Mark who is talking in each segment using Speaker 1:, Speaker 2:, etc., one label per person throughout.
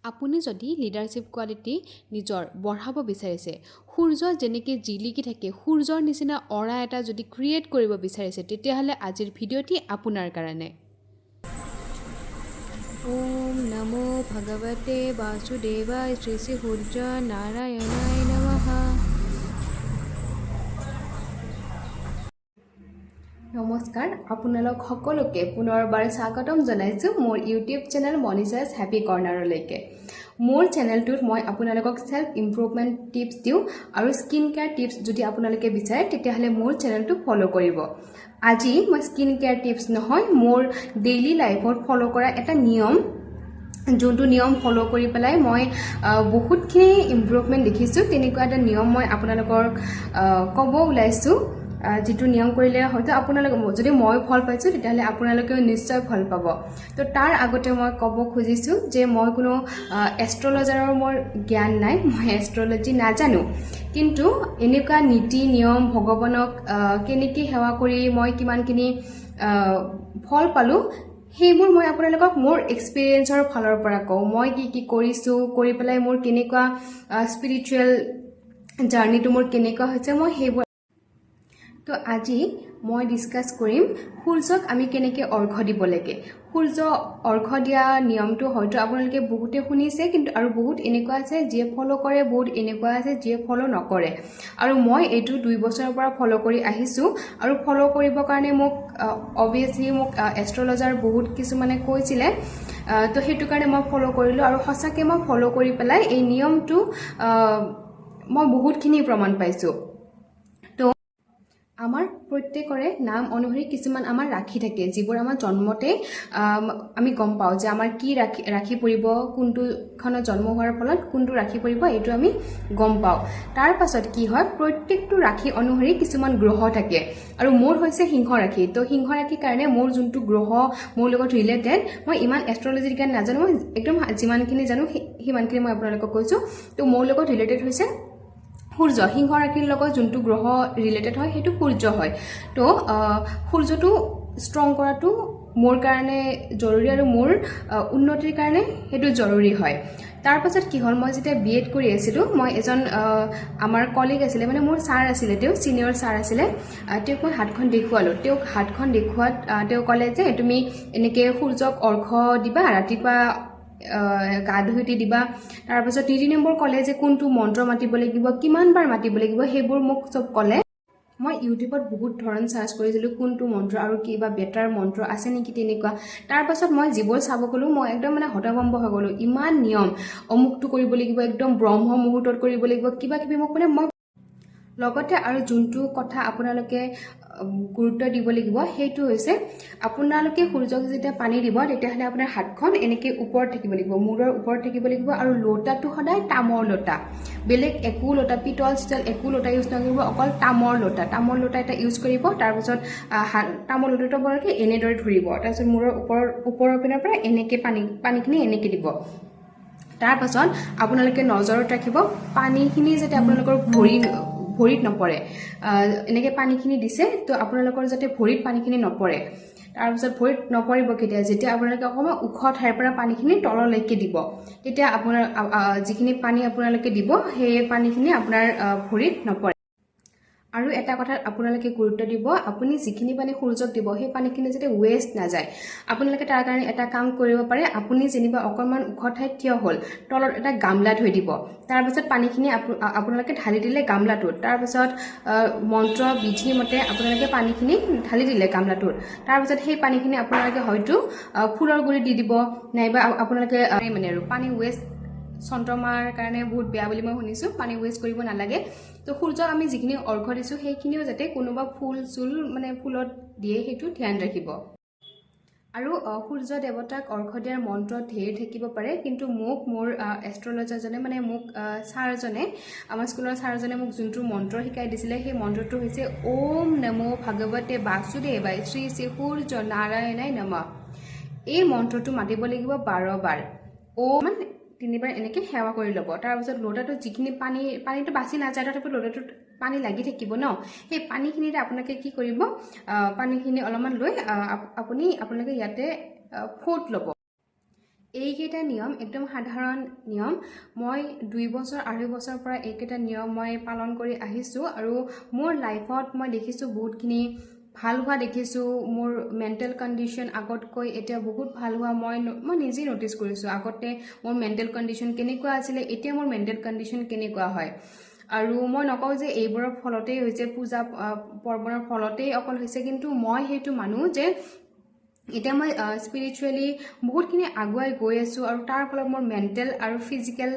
Speaker 1: আপুনি যদি leadership quality নিজৰ বঢ়াব বিচাৰিছে, সূৰ্য যেনেকৈ জিলিকি থাকে, সূৰ্যৰ নিচিনা অৰা এটা যদি ক্ৰিয়েট কৰিব বিচাৰিছে, তেতিয়াহ'লে আজিৰ ভিডিঅ'টি আপোনাৰ কাৰণে। ওম নমো ভগৱতে বাসুদেৱায় শ্ৰী শ্ৰী সূৰ্য নাৰায়ণায় নমঃ। নমস্কাৰ, আপোনালোক সকলোকে পুনৰবাৰ স্বাগতম জনাইছোঁ মোৰ ইউটিউব চেনেল মনিষাছ হেপী কৰ্ণাৰলৈকে। মোৰ চেনেলটোত মই আপোনালোকক সেল্ফ ইমপ্ৰুভমেণ্ট টিপছ দিওঁ আৰু স্কিন কেয়াৰ টিপছ যদি আপোনালোকে বিচাৰে তেতিয়াহ'লে মোৰ চেনেলটো ফ'ল' কৰিব। আজি মই স্কিন কেয়াৰ টিপছ নহয়, মোৰ ডেইলি লাইফত ফ'ল' কৰা এটা নিয়ম, যোনটো নিয়ম ফ'ল' কৰি পেলাই মই বহুতখিনি ইমপ্ৰুভমেণ্ট দেখিছোঁ। তেনেকুৱা এটা নিয়ম মই আপোনালোকক ক'ব ওলাইছোঁ, যিটো নিয়ম কৰিলে হয়তো আপোনালোকে, যদি মই ফল পাইছোঁ তেতিয়াহ'লে আপোনালোকেও নিশ্চয় ফল পাব। তো তাৰ আগতে মই ক'ব খুজিছোঁ যে মই কোনো এষ্ট্ৰলজাৰৰ মোৰ জ্ঞান নাই, মই এষ্ট্ৰলজি নাজানো, কিন্তু এনেকুৱা নীতি নিয়ম, ভগৱানক কেনেকৈ সেৱা কৰি মই কিমানখিনি ফল পালোঁ, সেইবোৰ মই আপোনালোকক মোৰ এক্সপিৰিয়েঞ্চৰ ফালৰ পৰা কওঁ। মই কি কি কৰিছোঁ, কৰি পেলাই মোৰ কেনেকুৱা স্পিৰিচুৱেল জাৰ্ণিটো মোৰ কেনেকুৱা হৈছে, মই সেইবোৰ। তো আজি মই ডিছকাছ কৰিম সূৰ্যক আমি কেনেকৈ অৰ্ঘ্য দিব লাগে। সূৰ্য অৰ্ঘ্য দিয়া নিয়মটো হয়তো আপোনালোকে বহুতে শুনিছে, কিন্তু আৰু বহুত এনেকুৱা আছে যিয়ে ফ'ল' কৰে, বহুত এনেকুৱা আছে যিয়ে ফ'ল' নকৰে। আৰু মই এইটো 2 বছৰৰ পৰা ফ'ল' কৰি আহিছোঁ, আৰু ফ'ল' কৰিবৰ কাৰণে মোক অবভিয়াছলি মোক এষ্ট্ৰলজাৰ বহুত কিছুমানে কৈছিলে, তো সেইটো কাৰণে মই ফ'ল' কৰিলোঁ। আৰু সঁচাকৈ মই ফ'ল' কৰি পেলাই এই নিয়মটো মই বহুতখিনি প্ৰমাণ পাইছোঁ। আমাৰ প্ৰত্যেকৰে নাম অনুসৰি কিছুমান আমাৰ ৰাশি থাকে, যিবোৰ আমাৰ জন্মতে আমি গম পাওঁ যে আমাৰ কি ৰাশি পৰিব, কোনটোখনত জন্ম হোৱাৰ ফলত কোনটো ৰাশি পৰিব, এইটো আমি গম পাওঁ। তাৰ পাছত কি হয়, প্ৰত্যেকটো ৰাশি অনুসৰি কিছুমান গ্ৰহ থাকে, আৰু মোৰ হৈছে সিংহ ৰাশি। তো সিংহ ৰাশিৰ কাৰণে মোৰ যোনটো গ্ৰহ মোৰ লগত ৰিলেটেড, মই ইমান এষ্ট্ৰলজিৰ জ্ঞান নাজানো, মই একদম যিমানখিনি জানো সিমানখিনি মই আপোনালোকক কৈছোঁ। তো মোৰ লগত ৰিলেটেড হৈছে সূৰ্য। সিংহ ৰাশিৰ লগত যোনটো গ্ৰহ ৰিলেটেড হয় সেইটো সূৰ্য হয়। তো সূৰ্যটো ষ্ট্ৰং কৰাটো মোৰ কাৰণে জৰুৰী, আৰু মোৰ উন্নতিৰ কাৰণে সেইটো জৰুৰী হয়। তাৰ পাছত কি হ'ল, মই যেতিয়া BEd কৰি আছিলোঁ, মই এজন আমাৰ কলিগ আছিলে, মানে মোৰ ছাৰ আছিলে, তেওঁ ছিনিয়ৰ ছাৰ আছিলে, তেওঁক মই হাতখন দেখুৱালোঁ। তেওঁক হাতখন দেখুৱাত তেওঁ ক'লে যে তুমি এনেকৈ সূৰ্যক অৰ্ঘ্য দিবা, ৰাতিপুৱা গা ধুই উঠি দিবা। তাৰপাছত 3 নম্বৰ ক'লে যে কোনটো মন্ত্ৰ মাতিব লাগিব, কিমান বাৰ মাতিব লাগিব, সেইবোৰ মোক চব ক'লে। মই ইউটিউবত বহুত ধৰণ চাৰ্চ কৰিছিলোঁ, কোনটো মন্ত্ৰ আৰু কিবা বেটাৰ মন্ত্ৰ আছে নেকি তেনেকুৱা। তাৰপাছত মই যিবোৰ চাব গ'লোঁ, মই একদম মানে হতভম্ব হৈ গ'লোঁ। ইমান নিয়ম, অমুকটো কৰিব লাগিব, একদম ব্ৰহ্ম মুহূৰ্তত কৰিব লাগিব, কিবা কিবি মোক মানে মই লগতে আৰু যোনটো কথা আপোনালোকে গুৰুত্ব দিব লাগিব সেইটো হৈছে, আপোনালোকে সূৰ্যক যেতিয়া পানী দিব তেতিয়াহ'লে আপোনাৰ হাতখন এনেকৈ ওপৰত থাকিব লাগিব, মূৰৰ ওপৰত থাকিব লাগিব, আৰু লোটাটো সদায় তামৰ লোটা, বেলেগ একো লোটা, পিতল চিতল একো লোটা ইউজ নকৰিব, অকল তামৰ লোটা এটা ইউজ কৰিব। তাৰপিছত তামৰ লোটাটো আপোনালোকে এনেদৰে ধৰিব, তাৰপিছত মূৰৰ ওপৰৰ পিনৰ পৰা এনেকৈ পানীখিনি এনেকৈ দিব। তাৰপাছত আপোনালোকে নজৰত ৰাখিব পানীখিনি যাতে আপোনালোকৰ ভৰিত নপৰে। এনেকৈ পানীখিনি দিছে, তো আপোনালোকৰ যাতে ভৰিত পানীখিনি নপৰে। তাৰপিছত ভৰিত নপৰিব কেতিয়া, যেতিয়া আপোনালোকে অকণমান ওখ ঠাইৰ পৰা পানীখিনি তললৈকে দিব, তেতিয়া আপোনাৰ যিখিনি পানী আপোনালোকে দিব সেই পানীখিনি আপোনাৰ ভৰিত নপৰে। আৰু এটা কথাত আপোনালোকে গুৰুত্ব দিব, আপুনি যিখিনি পানী সূৰ্যক দিব সেই পানীখিনি যাতে ৱেষ্ট নাযায়। আপোনালোকে তাৰ কাৰণে এটা কাম কৰিব পাৰে, আপুনি যেনিবা অকণমান ওখ ঠাইত থিয় হ'ল, তলত এটা গামলা থৈ দিব, তাৰপিছত পানীখিনি আপোনালোকে ঢালি দিলে গামলাটোত, তাৰপিছত মন্ত্ৰ বিধি মতে আপোনালোকে পানীখিনি ঢালি দিলে গামলাটোত। তাৰপিছত সেই পানীখিনি আপোনালোকে হয়তো ফুলৰ গুৰিত দি দিব, নাইবা আপোনালোকে মানে আৰু পানী ৱেষ্ট চন্দ্ৰমাৰ কাৰণে বহুত বেয়া বুলি মই শুনিছোঁ, পানী ৱেষ্ট কৰিব নালাগে। তো সূৰ্যক আমি যিখিনি অৰ্ঘ্য দিছোঁ সেইখিনিও যাতে কোনোবা ফুল মানে ফুলত দিয়ে, সেইটো ধ্যান ৰাখিব। আৰু সূৰ্য দেৱতাক অৰ্ঘ্য দিয়াৰ মন্ত্ৰ ঢেৰ থাকিব পাৰে, কিন্তু মোৰ এষ্ট্ৰলজাৰজনে, মানে মোক ছাৰজনে, আমাৰ স্কুলৰ ছাৰজনে মোক যোনটো মন্ত্ৰ শিকাই দিছিলে সেই মন্ত্ৰটো হৈছে ওম নমো ভগৱতে বাসুদেৱায় শ্ৰী শ্ৰী সূৰ্য নাৰায়ণায় নমঃ। এই মন্ত্ৰটো মাতিব লাগিব 12 বাৰ। মানে 3 বাৰ এনেকৈ সেৱা কৰি ল'ব। তাৰপিছত লোটাটো যিখিনি পানীটো বাচি নাযায়, তথাপিও লোটাটোত পানী লাগি থাকিব ন, সেই পানীখিনিতে আপোনালোকে কি কৰিব, পানীখিনি অলপমান লৈ আপোনালোকে ইয়াতে ফোঁট ল'ব। এইকেইটা নিয়ম একদম সাধাৰণ নিয়ম মই 2 বছৰ 2.5 বছৰৰ পৰা এইকেইটা নিয়ম মই পালন কৰি আহিছোঁ আৰু মোৰ লাইফত মই দেখিছোঁ বহুতখিনি ভাল হোৱা দেখিছোঁ মোৰ মেণ্টেল কণ্ডিশ্যন আগতকৈ এতিয়া বহুত ভাল হোৱা মই নিজে নটিচ কৰিছোঁ আগতে মোৰ মেণ্টেল কণ্ডিশ্যন কেনেকুৱা আছিলে এতিয়া মোৰ মেণ্টেল কণ্ডিশ্যন কেনেকুৱা হয় আৰু মই নকওঁ যে এইবোৰৰ ফলতেই হৈছে পূজা পৰ্বণৰ ফলতেই অকল হৈছে কিন্তু মই সেইটো মানুহ যে এতিয়া মই স্পিৰিচুৱেলি বহুতখিনি আগুৱাই গৈ আছোঁ আৰু তাৰ ফলত মোৰ মেণ্টেল আৰু ফিজিকেল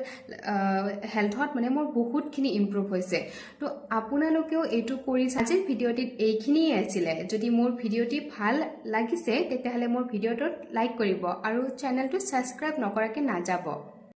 Speaker 1: হেল্থত মানে মোৰ বহুতখিনি ইম্প্ৰুভ হৈছে তো আপোনালোকেও এইটো কৰি আজিৰ ভিডিঅ'টিত এইখিনিয়ে আছিলে যদি মোৰ ভিডিঅ'টি ভাল লাগিছে তেতিয়াহ'লে মোৰ ভিডিঅ'টোত লাইক কৰিব আৰু চেনেলটো ছাবস্ক্ৰাইব নকৰাকৈ নাযাব